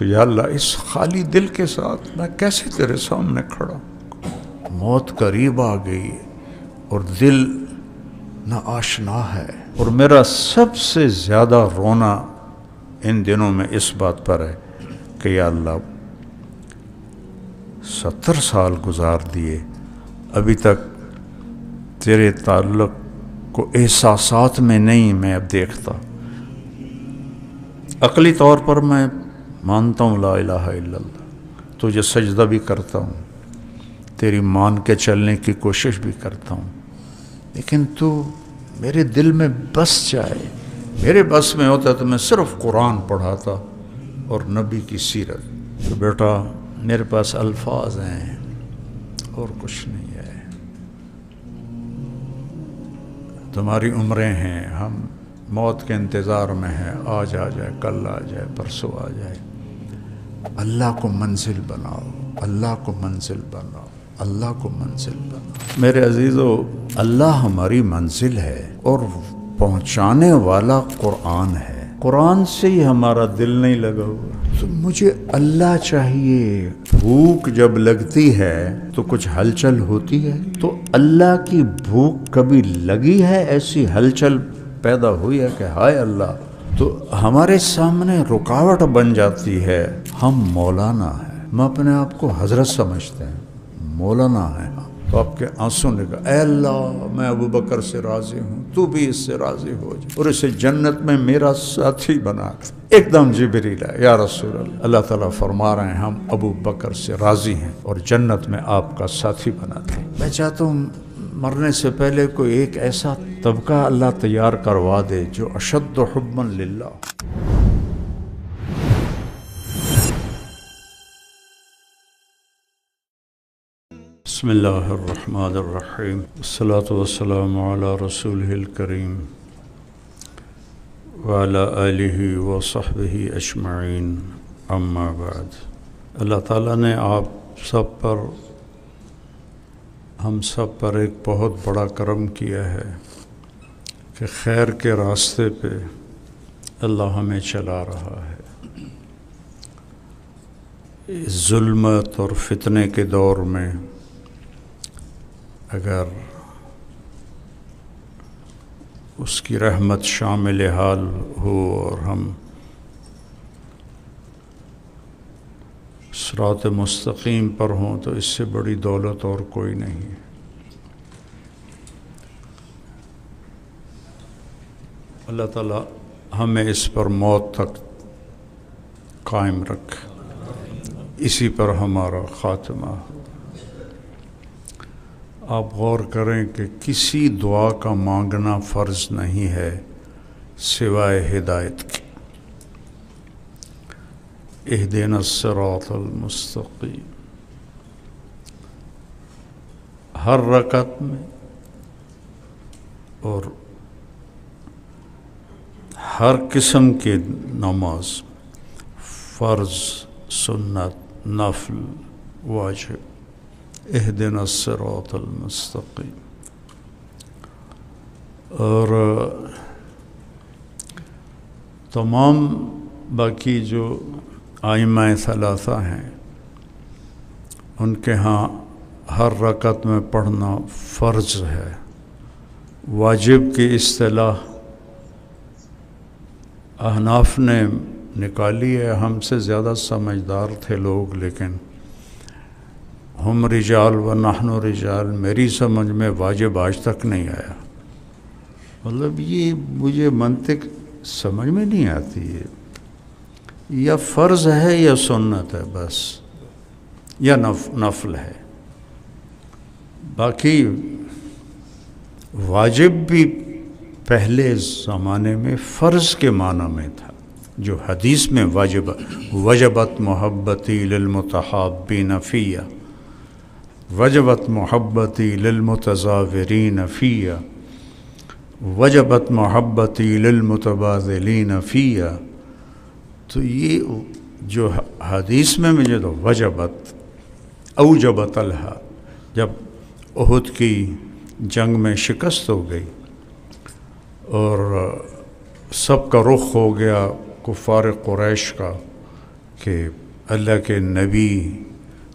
تو یا اللہ اس خالی دل کے ساتھ میں کیسے تیرے سامنے کھڑا ہوں؟ موت قریب آ گئی اور دل نا آشنا ہے، اور میرا سب سے زیادہ رونا ان دنوں میں اس بات پر ہے کہ یا اللہ 70 سال گزار دیے، ابھی تک تیرے تعلق کو احساسات میں نہیں میں اب دیکھتا۔ عقلی طور پر میں مانتا ہوں لا الہ الا اللہ، تجھے سجدہ بھی کرتا ہوں، تیری مان کے چلنے کی کوشش بھی کرتا ہوں، لیکن تو میرے دل میں بس جائے۔ میرے بس میں ہوتا تو میں صرف قرآن پڑھاتا اور نبی کی سیرت۔ تو بیٹا میرے پاس الفاظ ہیں اور کچھ نہیں ہے، تمہاری عمریں ہیں، ہم موت کے انتظار میں ہیں، آج آ جائے، کل آ جائے، پرسوں آ جائے۔ اللہ کو منزل بناؤ، اللہ کو منزل بناؤ، اللہ کو منزل بناؤ۔ میرے عزیزو، اللہ ہماری منزل ہے اور پہنچانے والا قرآن ہے۔ قرآن سے ہی ہمارا دل نہیں لگا ہوا، تو مجھے اللہ چاہیے۔ بھوک جب لگتی ہے تو کچھ ہلچل ہوتی ہے، تو اللہ کی بھوک کبھی لگی ہے؟ ایسی ہلچل پیدا ہوئی ہے کہ ہائے اللہ، تو ہمارے سامنے رکاوٹ بن جاتی ہے۔ ہم مولانا ہیں، ہم اپنے آپ کو حضرت سمجھتے ہیں، مولانا ہیں، تو آپ کے آنسوں نکل، اے اللہ میں ابو بکر سے راضی ہوں، تو بھی اس سے راضی ہو جا اور اسے جنت میں میرا ساتھی بنا۔ ایک دم جبریل ہے، یا رسول اللہ، اللہ تعالیٰ فرما رہے ہیں ہم ابو بکر سے راضی ہیں اور جنت میں آپ کا ساتھی بناتے ہیں۔ میں چاہتا ہوں مرنے سے پہلے کوئی ایک ایسا طبقہ اللہ تیار کروا دے جو اشد حبا للہ۔ بسم اللہ الرحمن الرحیم، والصلاة والسلام علی رسولہ الکریم وعلی آلہ وصحبہ اجمعین، اما بعد۔ اللہ تعالیٰ نے آپ سب پر، ہم سب پر ایک بہت بڑا کرم کیا ہے کہ خیر کے راستے پہ اللہ ہمیں چلا رہا ہے۔ اس ظلمت اور فتنے کے دور میں اگر اس کی رحمت شامل حال ہو اور ہم صراط مستقیم پر ہوں تو اس سے بڑی دولت اور کوئی نہیں۔ اللہ تعالیٰ ہمیں اس پر موت تک قائم رکھے، اسی پر ہمارا خاتمہ۔ آپ غور کریں کہ کسی دعا کا مانگنا فرض نہیں ہے سوائے ہدایت کے۔ اہدنا الصراط المستقیم، ہر رکعت میں اور ہر قسم کے نماز، فرض، سنت، نفل، واجب، اہدنا الصراط المستقیم۔ اور تمام باقی جو ائمہ ثلاثہ ہیں ان کے ہاں ہر رکعت میں پڑھنا فرض ہے۔ واجب کی اصطلاح احناف نے نکالی ہے، ہم سے زیادہ سمجھدار تھے لوگ، لیکن ہم رجال و نحن رجال، میری سمجھ میں واجب آج تک نہیں آیا۔ مطلب یہ مجھے منطق سمجھ میں نہیں آتی ہے، یا فرض ہے یا سنت ہے بس، یا نفل ہے۔ باقی واجب بھی پہلے زمانے میں فرض کے معنی میں تھا، جو حدیث میں وجبت محبتی للمتحابین فیہ، وجبت محبتی للمتزاورین فیہ، وجبت محبتی للمتبادلین فیہ۔ تو یہ جو حدیث میں مجھے تو وجبت اوجبت الہا، جب احد کی جنگ میں شکست ہو گئی اور سب کا رخ ہو گیا کفار قریش کا کہ اللہ کے نبی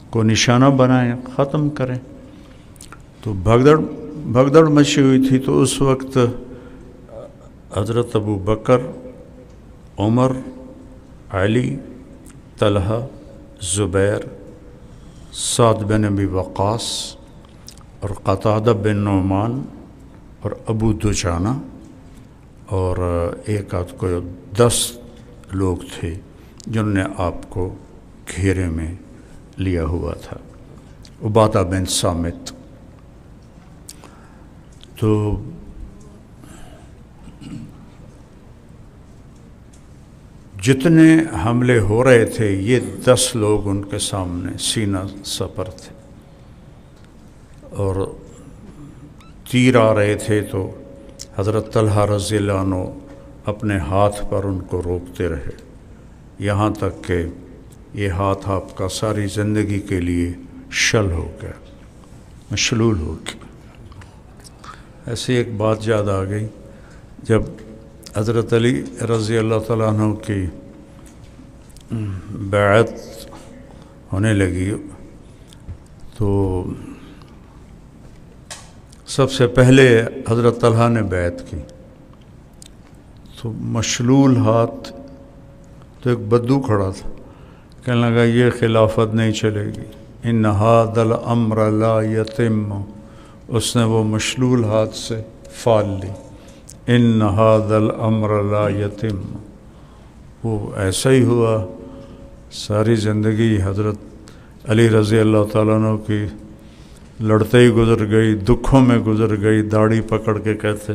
کو نشانہ بنائیں، ختم کریں۔ تو بھگدڑ مچی ہوئی تھی۔ تو اس وقت حضرت ابو بکر، عمر، علی، طلحہ، زبیر، سعد بن ابی وقاص اور قتادہ بن نعمان اور ابو دجانہ اور ایک آدھ کو 10 لوگ تھے جنہوں نے آپ کو گھیرے میں لیا ہوا تھا۔ عبادہ بن صامت۔ تو جتنے حملے ہو رہے تھے یہ 10 لوگ ان کے سامنے سینہ سپر تھے، اور تیر آ رہے تھے تو حضرت طلحہ رضی اللہ عنہ اپنے ہاتھ پر ان کو روکتے رہے، یہاں تک کہ یہ ہاتھ آپ کا ساری زندگی کے لیے شل ہو گیا، مشلول ہو گیا۔ ایسی ایک بات یاد آ گئی، جب حضرت علی رضی اللہ تعالیٰ عنہ کی بیعت ہونے لگی تو سب سے پہلے حضرت طلحہ نے بیعت کی، تو مشلول ہاتھ تو ایک بدو کھڑا تھا، کہنے لگا یہ خلافت نہیں چلے گی، ان ھذا الامر لا یتم، اس نے وہ مشلول ہاتھ سے فال لی، ان ھذا الامر لا یتم۔ وہ ایسا ہی ہوا، ساری زندگی حضرت علی رضی اللہ تعالیٰ عنہ کی لڑتے ہی گزر گئی، دکھوں میں گزر گئی، داڑھی پکڑ کے کہتے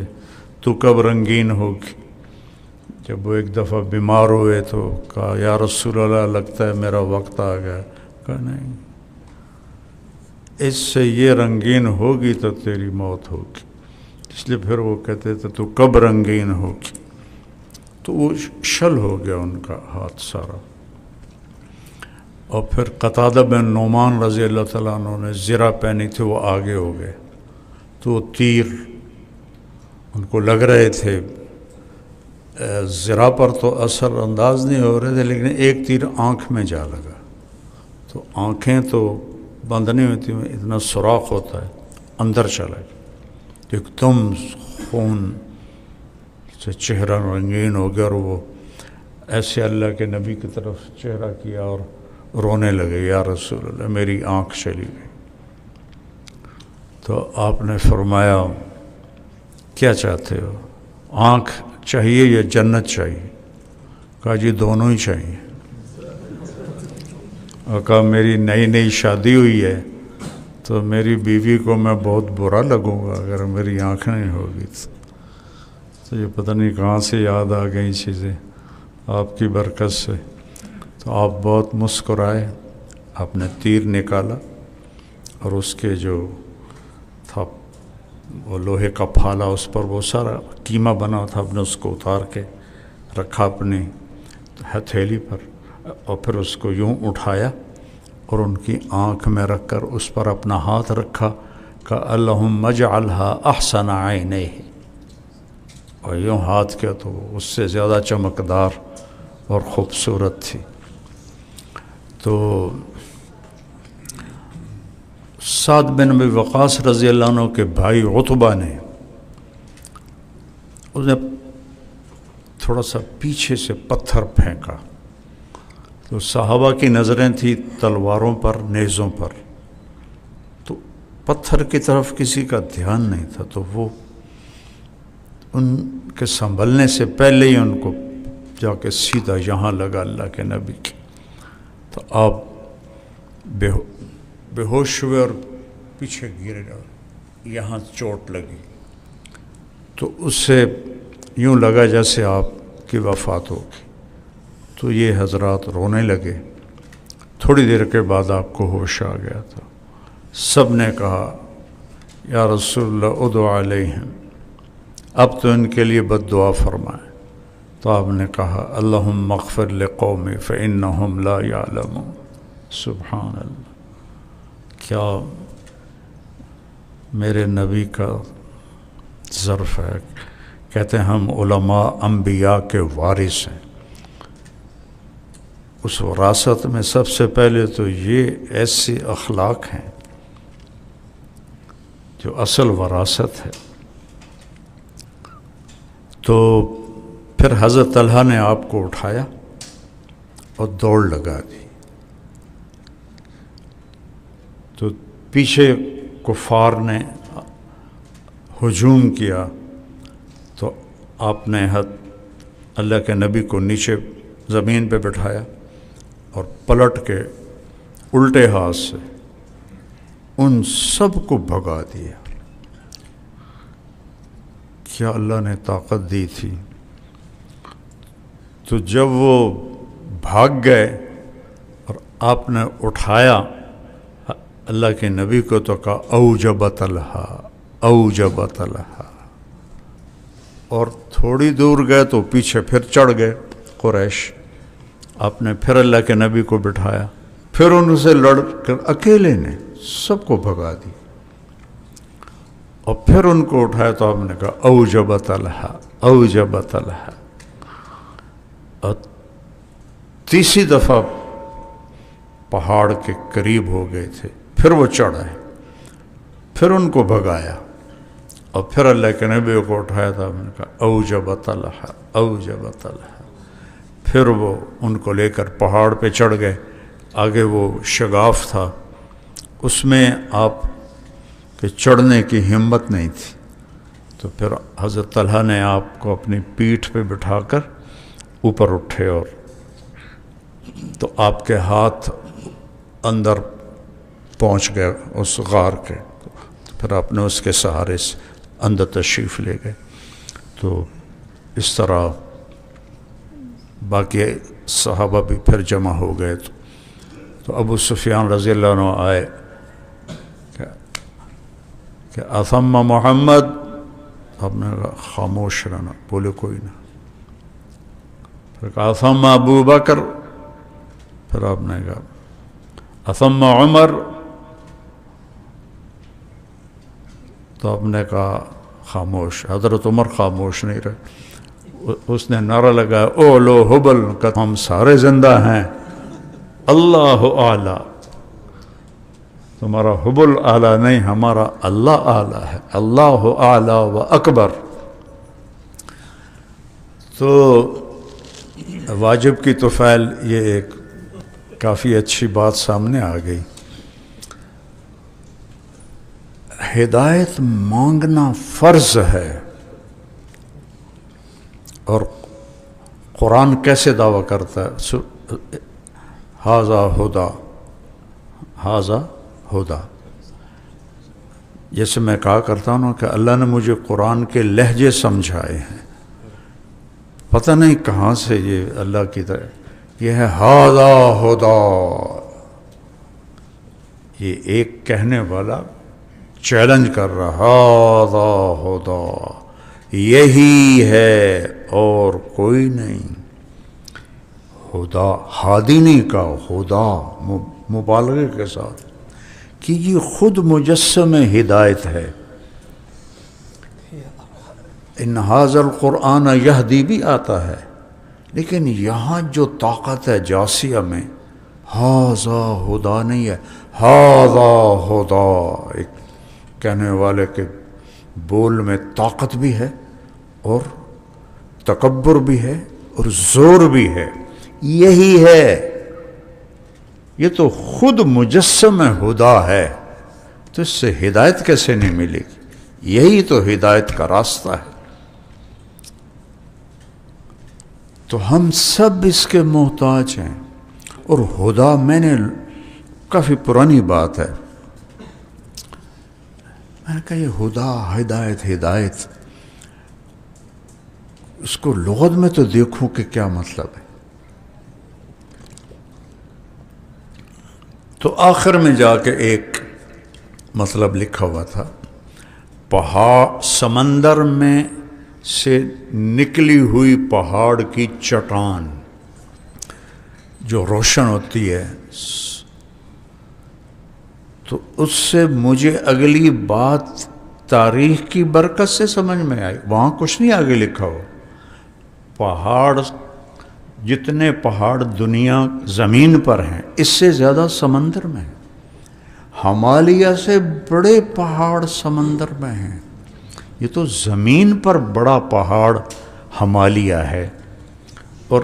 تو کب رنگین ہوگی۔ جب وہ ایک دفعہ بیمار ہوئے تو کہا یا رسول اللہ لگتا ہے میرا وقت آ گیا، کہا نہیں، اس سے یہ رنگین ہوگی تو تیری موت ہوگی، اس لیے پھر وہ کہتے تھے تو کب رنگین ہوگی، تو وہ شل ہو گیا ان کا ہاتھ سارا۔ اور پھر قتادہ بن نعمان رضی اللہ تعالیٰ عنہ نے زرہ پہنی تھی، وہ آگے ہو گئے، تو وہ تیر ان کو لگ رہے تھے، زرہ پر تو اثر انداز نہیں ہو رہے تھے، لیکن ایک تیر آنکھ میں جا لگا، تو آنکھیں تو بند نہیں ہوتی، اتنا سوراخ ہوتا ہے، اندر چلا گیا، ایک دم خون سے چہرہ رنگین ہو گیا، اور وہ ایسے اللہ کے نبی کی طرف چہرہ کیا اور رونے لگے، یا رسول اللہ میری آنکھ چلی گئی۔ تو آپ نے فرمایا کیا چاہتے ہو، آنکھ چاہیے یا جنت چاہیے؟ کہا جی دونوں ہی چاہیے۔ اور کہا میری نئی شادی ہوئی ہے تو میری بیوی کو میں بہت برا لگوں گا اگر میری آنکھ نہیں ہوگی۔ تو یہ پتہ نہیں کہاں سے یاد آ گئی چیزیں آپ کی برکت سے۔ تو آپ بہت مسکرائے، آپ نے تیر نکالا اور اس کے جو تھا وہ لوہے کا پھالا، اس پر وہ سارا قیمہ بنا تھا، آپ نے اس کو اتار کے رکھا اپنی ہتھیلی پر، اور پھر اس کو یوں اٹھایا اور ان کی آنکھ میں رکھ کر اس پر اپنا ہاتھ رکھا، کہ اللہم اجعلھا احسن عینیہ، اور یوں ہاتھ کیا تو اس سے زیادہ چمکدار اور خوبصورت تھی۔ تو سعد بن ابی وقاص رضی اللہ عنہ کے بھائی عتبہ نے اس نے تھوڑا سا پیچھے سے پتھر پھینکا، تو صحابہ کی نظریں تھیں تلواروں پر، نیزوں پر، تو پتھر کی طرف کسی کا دھیان نہیں تھا، تو وہ ان کے سنبھلنے سے پہلے ہی ان کو جا کے سیدھا یہاں لگا اللہ کے نبی کی۔ تو آپ بے ہوش ہوئے اور پیچھے گرے، یہاں چوٹ لگی، تو اس سے یوں لگا جیسے آپ کی وفات ہوگی۔ تو یہ حضرات رونے لگے۔ تھوڑی دیر کے بعد آپ کو ہوش آ گیا تھا۔ سب نے کہا یا رسول اللہ ادعو علیہم، اب تو ان کے لیے بد دعا فرمائیں۔ تو آپ نے کہا اللہم اغفر لقومی فإنہم لا یعلمون۔ سبحان اللہ، کیا میرے نبی کا ظرف ہے۔ کہتے ہیں ہم علماء انبیاء کے وارث ہیں، اس وراثت میں سب سے پہلے تو یہ ایسے اخلاق ہیں جو اصل وراثت ہے. تو پھر حضرت طلحہ نے آپ کو اٹھایا اور دوڑ لگا دی. تو پیچھے کفار نے ہجوم کیا تو آپ نے اللہ کے نبی کو نیچے زمین پہ بٹھایا اور پلٹ کے الٹے ہاتھ سے ان سب کو بھگا دیا. کیا اللہ نے طاقت دی تھی. تو جب وہ بھاگ گئے اور آپ نے اٹھایا اللہ کے نبی کو تو کہا اوجب طلحہ اوجب طلحہ، اور تھوڑی دور گئے تو پیچھے پھر چڑھ گئے قریش. آپ نے پھر اللہ کے نبی کو بٹھایا، پھر ان سے لڑ کر اکیلے نے سب کو بھگا دی، اور پھر ان کو اٹھایا تو آپ نے کہا اوجب طلحہ اوجب طلحہ. اور تیسری دفعہ پہاڑ کے قریب ہو گئے تھے، پھر وہ چڑھ آئے، پھر ان کو بھگایا، اور پھر اللہ کے نبی کو اٹھایا تھا. میں نے کہا اوجب طلحہ اوجب طلحہ. پھر وہ ان کو لے کر پہاڑ پہ چڑھ گئے. آگے وہ شگاف تھا، اس میں آپ کے چڑھنے کی ہمت نہیں تھی. تو پھر حضرت طلحہ نے آپ کو اپنی پیٹھ پہ بٹھا کر اوپر اٹھے، اور تو آپ کے ہاتھ اندر پہنچ گئے اس غار کے. پھر آپ نے اس کے سہارے سے اندر تشریف لے گئے. تو اس طرح باقی صحابہ بھی پھر جمع ہو گئے. تو ابو سفیان رضی اللہ عنہ آئے کہ اثم محمد. آپ نے کہا خاموش رہنا، بولے کوئی نہ. پھر کہا اثم ابو بکر. پھر آپ نے کہا اثم عمر. تو آپ نے کہا خاموش. حضرت عمر خاموش نہیں رہے. اس نے نعرہ لگایا او لو حبل کہ ہم سارے زندہ ہیں، اللہ اعلیٰ. تمہارا حبل اعلیٰ نہیں، ہمارا اللہ اعلیٰ ہے، اللہ اعلیٰ و اکبر. تو واجب کی طفیل یہ ایک کافی اچھی بات سامنے آ گئی. ہدایت مانگنا فرض ہے. اور قرآن کیسے دعویٰ کرتا ہے ھذا ھدی ھذا ھدی. جیسے میں کہا کرتا ہوں کہ اللہ نے مجھے قرآن کے لہجے سمجھائے ہیں. پتہ نہیں کہاں سے یہ اللہ کی طرح یہ ہے ھذا ھدی. یہ ایک کہنے والا چیلنج کر رہا ھذا ھدی، یہی ہے اور کوئی نہیں. خدا ہادی نہیں کہا، خدا مبالغے کے ساتھ کہ یہ خود مجسم ہدایت ہے. ان ھذا القرآن یہدی بھی آتا ہے، لیکن یہاں جو طاقت ہے جاسیہ میں ھذا ھدی نہیں ہے، ھذا ھدی. ایک کہنے والے کے بول میں طاقت بھی ہے اور تکبر بھی ہے اور زور بھی ہے. یہی ہے، یہ تو خود مجسم ہدا ہے، تو اس سے ہدایت کیسے نہیں ملے گی؟ یہی تو ہدایت کا راستہ ہے. تو ہم سب اس کے محتاج ہیں. اور ہدا میں نے کافی پرانی بات ہے، میں نے کہا یہ ہدا ہدایت ہدایت اس کو لغت میں تو دیکھوں کہ کیا مطلب ہے. تو آخر میں جا کے ایک مطلب لکھا ہوا تھا، سمندر میں سے نکلی ہوئی پہاڑ کی چٹان جو روشن ہوتی ہے، تو اس سے مجھے اگلی بات تاریخ کی برکت سے سمجھ میں آئی. وہاں کچھ نہیں آگے لکھا ہو. پہاڑ جتنے پہاڑ دنیا زمین پر ہیں اس سے زیادہ سمندر میں ہیں۔ ہمالیہ سے بڑے پہاڑ سمندر میں ہیں۔ یہ تو زمین پر بڑا پہاڑ ہمالیہ ہے، اور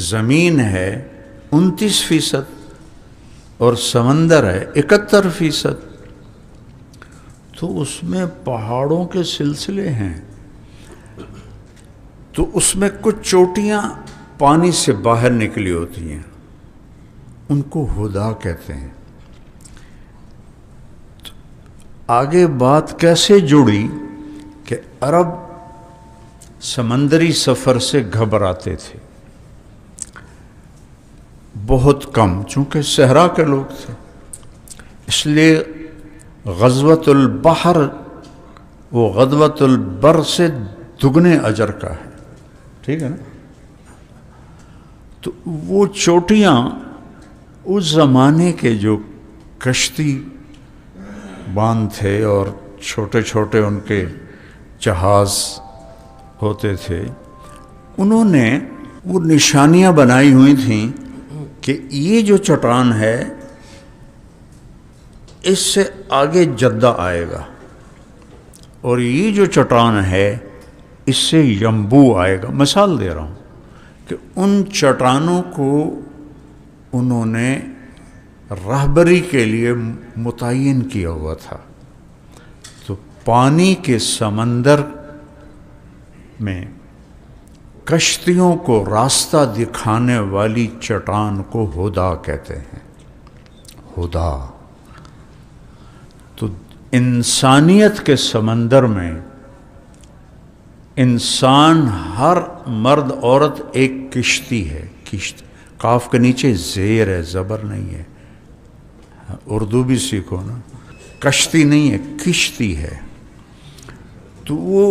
زمین ہے 29% اور سمندر ہے 71%، تو اس میں پہاڑوں کے سلسلے ہیں۔ تو اس میں کچھ چوٹیاں پانی سے باہر نکلی ہوتی ہیں، ان کو ہدا کہتے ہیں۔ آگے بات کیسے جڑی کہ عرب سمندری سفر سے گھبراتے تھے، بہت کم، چونکہ صحرا کے لوگ تھے، اس لیے غزوۃ البحر وہ غزوۃ البر سے دگنے اجر کا ہے، ٹھیک ہے نا؟ تو وہ چوٹیاں اس زمانے کے جو کشتی باندھ تھے اور چھوٹے چھوٹے ان کے جہاز ہوتے تھے، انہوں نے وہ نشانیاں بنائی ہوئی تھیں کہ یہ جو چٹان ہے اس سے آگے جدہ آئے گا، اور یہ جو چٹان ہے اس سے یمبو آئے گا۔ مثال دے رہا ہوں کہ ان چٹانوں کو انہوں نے راہبری کے لیے متعین کیا ہوا تھا۔ تو پانی کے سمندر میں کشتیوں کو راستہ دکھانے والی چٹان کو ہدا کہتے ہیں، ہدا۔ تو انسانیت کے سمندر میں انسان، ہر مرد عورت ایک کشتی ہے، کشتی، کاف کے نیچے زیر ہے، زبر نہیں ہے، اردو بھی سیکھو نا، کشتی نہیں ہے، کشتی ہے۔ تو وہ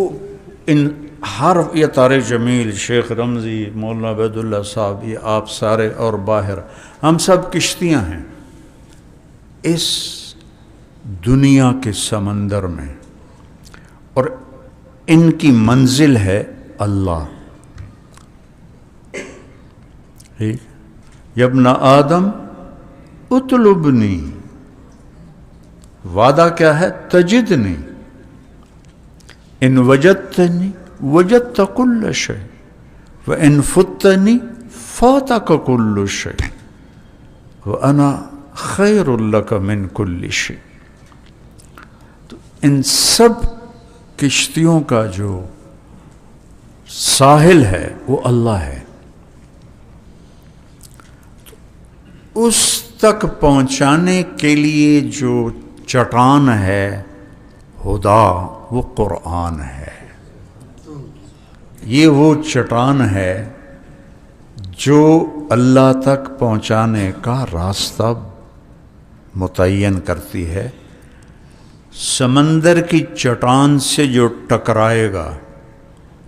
ان ہر، یہ طارق جمیل، شیخ رمزی، مولانا عبید اللہ صاحب، یہ آپ سارے اور باہر، ہم سب کشتیاں ہیں اس دنیا کے سمندر میں، اور ان کی منزل ہے اللہ۔ یا ابن آدم اطلبنی، وعدہ کیا ہے؟ تجدنی، ان وجدتنی وجدت کل شیء وان فتنی فاتک کل شیء وانا خیر لک من کل شیء۔ تو ان سب کشتیوں کا جو ساحل ہے وہ اللہ ہے، اس تک پہنچانے کے لیے جو چٹان ہے ہدا، وہ قرآن ہے۔ یہ وہ چٹان ہے جو اللہ تک پہنچانے کا راستہ متعین کرتی ہے۔ سمندر کی چٹان سے جو ٹکرائے گا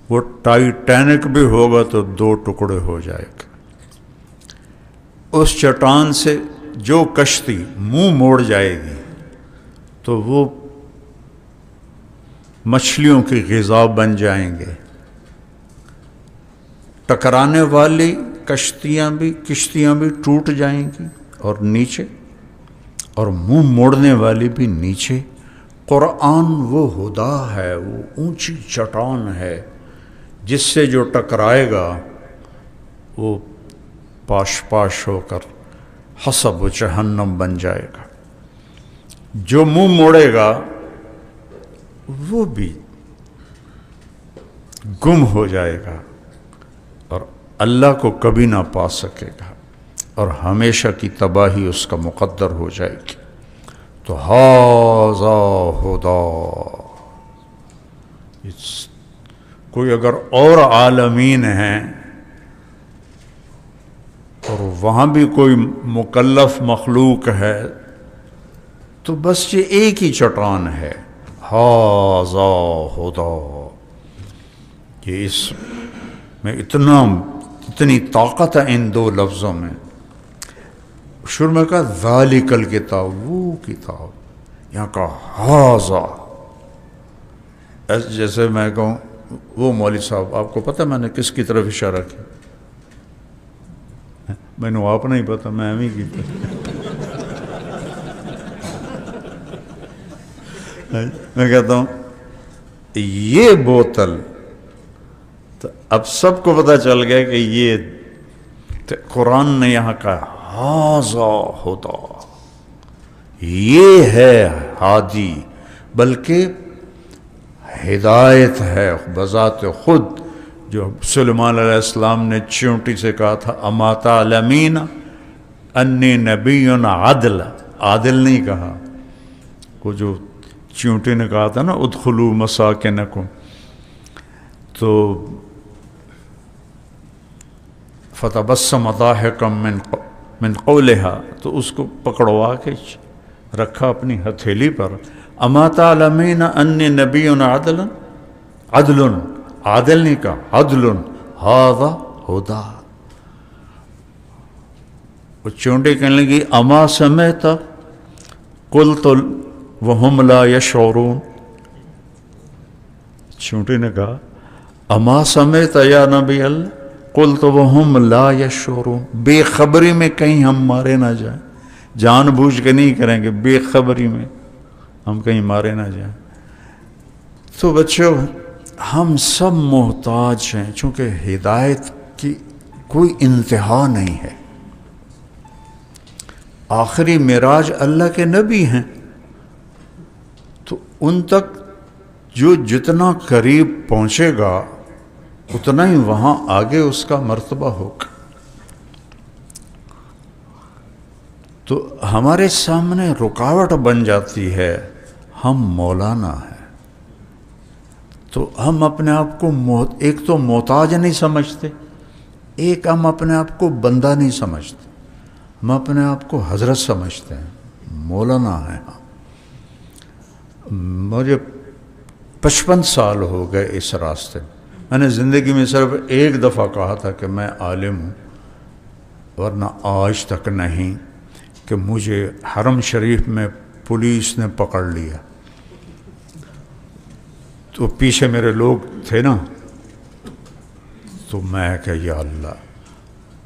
وہ ٹائٹینک بھی ہوگا تو 2 ٹکڑے ہو جائے گا۔ اس چٹان سے جو کشتی منہ موڑ جائے گی تو وہ مچھلیوں کی غذا بن جائیں گے۔ ٹکرانے والی کشتیاں بھی ٹوٹ جائیں گی اور نیچے، اور منہ موڑنے والی بھی نیچے۔ قرآن وہ ہدا ہے، وہ اونچی چٹان ہے جس سے جو ٹکرائے گا وہ پاش پاش ہو کر حسب جہنم بن جائے گا، جو منہ موڑے گا وہ بھی گم ہو جائے گا اور اللہ کو کبھی نہ پا سکے گا، اور ہمیشہ کی تباہی اس کا مقدر ہو جائے گی۔ تو ھذا ھدا، کوئی اگر اور عالمین ہیں اور وہاں بھی کوئی مکلف مخلوق ہے تو بس یہ ایک ہی چٹان ہے، ھذا ھدا۔ یہ اس میں اتنی طاقت ہے ان 2 لفظوں میں۔ شروع میں کہا ذالک الکتاب، وہ کتاب، یہاں کہا ھذا۔ جیسے میں کہوں وہ مولوی صاحب، آپ کو پتہ میں نے کس کی طرف اشارہ کیا؟ مینوں آپ نہیں پتا، میں ایویں کیتا۔ میں کہتا ہوں یہ بوتل، تو اب سب کو پتہ چل گیا کہ یہ قرآن نے یہاں کہا ھذا ھدی، یہ ہے ہادی، بلکہ ہدایت ہے بذات خود۔ جو سلیمان علیہ السلام نے چیونٹی سے کہا تھا اما تعلمین انی نبی عدل، عادل نہیں کہا، وہ جو چیونٹی نے کہا تھا نا ادخلوا مساکنکم، تو فتبسم ضاحکا من قولها، تو اس کو پکڑوا کے رکھا اپنی ہتھیلی پر۔ اما تعلمین انی نبی عدل، عدل، عادل نہیں کہا، عدل، ھذا ھدی۔ وہ چونٹی کہنے لگی اما سمعت قلت وہم لا یشعرون، چونٹی نے کہا اما سمعت یا نبی اللہ قلت وہم لا یشعرون، بے خبری میں کہیں ہم مارے نہ جائیں، جان بوجھ کے نہیں کریں گے، بے خبری میں ہم کہیں مارے نہ جائیں۔ تو بچوں ہم سب محتاج ہیں، چونکہ ہدایت کی کوئی انتہا نہیں ہے۔ آخری معراج اللہ کے نبی ہیں، تو ان تک جو جتنا قریب پہنچے گا اتنا ہی وہاں آگے اس کا مرتبہ ہوگا۔ تو ہمارے سامنے رکاوٹ بن جاتی ہے، ہم مولانا ہیں، تو ہم اپنے آپ کو ایک تو محتاج نہیں سمجھتے، ایک ہم اپنے آپ کو بندہ نہیں سمجھتے، ہم اپنے آپ کو حضرت سمجھتے ہیں، مولانا ہیں۔ مجھے 55 سال ہو گئے اس راستے میں نے زندگی میں صرف ایک دفعہ کہا تھا کہ میں عالم ہوں، ورنہ آج تک نہیں، کہ مجھے حرم شریف میں پولیس نے پکڑ لیا، تو پیچھے میرے لوگ تھے نا، تو میں کہ یا اللہ،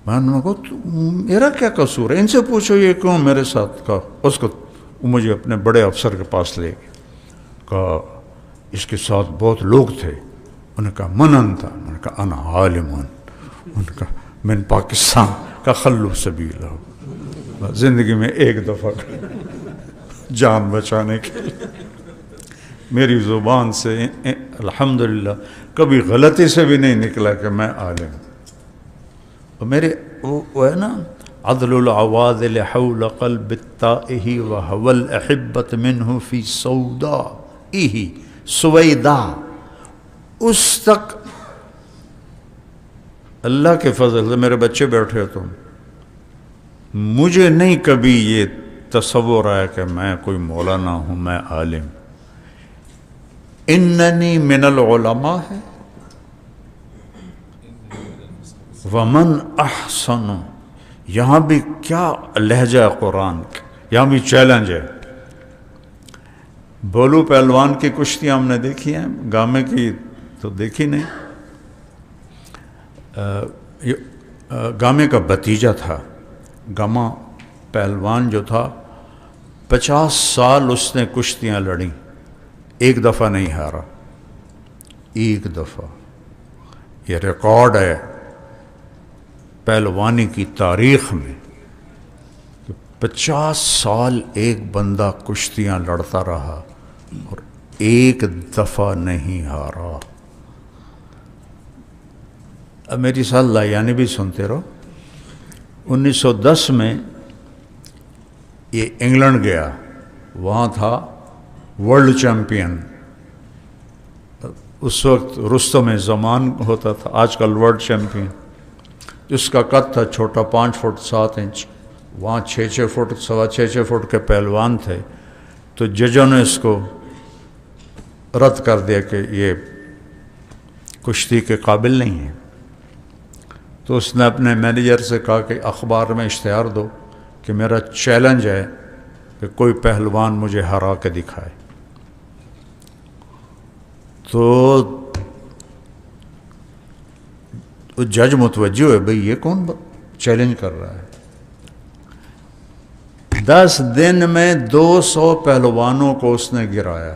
میں نے کہا میرا کیا قصور ہے، ان سے پوچھو یہ کیوں میرے ساتھ کہا۔ اس کو مجھے اپنے بڑے افسر کے پاس لے گئے، کہا اس کے ساتھ بہت لوگ تھے، انہوں نے کہا من انت، میں نے کہا انا عالم، انہوں نے کہا من پاکستان، کا خلو سبیلہ، زندگی میں ایک دفعہ جان بچانے کے لیے میری زبان سے الحمدللہ کبھی غلطی سے بھی نہیں نکلا کہ میں عالم ہوں۔ اور میرے وہ ہے نا عدل العوادل حول قلب التائہ وهو الاحبت منہ فی سودائہ سویدا، اس تک اللہ کے فضل سے میرے بچے بیٹھے تو مجھے نہیں کبھی یہ تصور آیا کہ میں کوئی مولانا ہوں، میں عالم۔ اننی من العلماء ہے ومن احسن، یہاں بھی کیا لہجہ ہے قرآن کا، یہاں بھی چیلنج ہے۔ بولو پہلوان کی کشتیاں ہم نے دیکھی ہیں، گامے کی تو دیکھی نہیں۔ گامے کا بھتیجا تھا، گاما پہلوان جو تھا 50 سال اس نے کشتیاں لڑیں، ایک دفعہ نہیں ہارا، ایک دفعہ۔ یہ ریکارڈ ہے پہلوانی کی تاریخ میں، 50 سال ایک بندہ کشتیاں لڑتا رہا اور ایک دفعہ نہیں ہارا۔ اب میری ساتھ لایانی بھی سنتے رہو۔ 1910 میں یہ انگلینڈ گیا، وہاں تھا ورلڈ چیمپئن، اس وقت رستم زمان ہوتا تھا، آج کل ورلڈ چیمپئن، جس کا قد تھا چھوٹا 5 فٹ 7 انچ، وہاں 6 فٹ 6.25 فٹ کے پہلوان تھے، تو ججوں نے اس کو رد کر دیا کہ یہ کشتی کے قابل نہیں ہے۔ تو اس نے اپنے مینیجر سے کہا کہ اخبار میں اشتہار دو کہ میرا چیلنج ہے کہ کوئی پہلوان مجھے ہرا کے دکھائے۔ تو جج متوجہ ہے بھئی یہ کون چیلنج کر رہا ہے. 10 دن میں 200 پہلوانوں کو اس نے گرایا.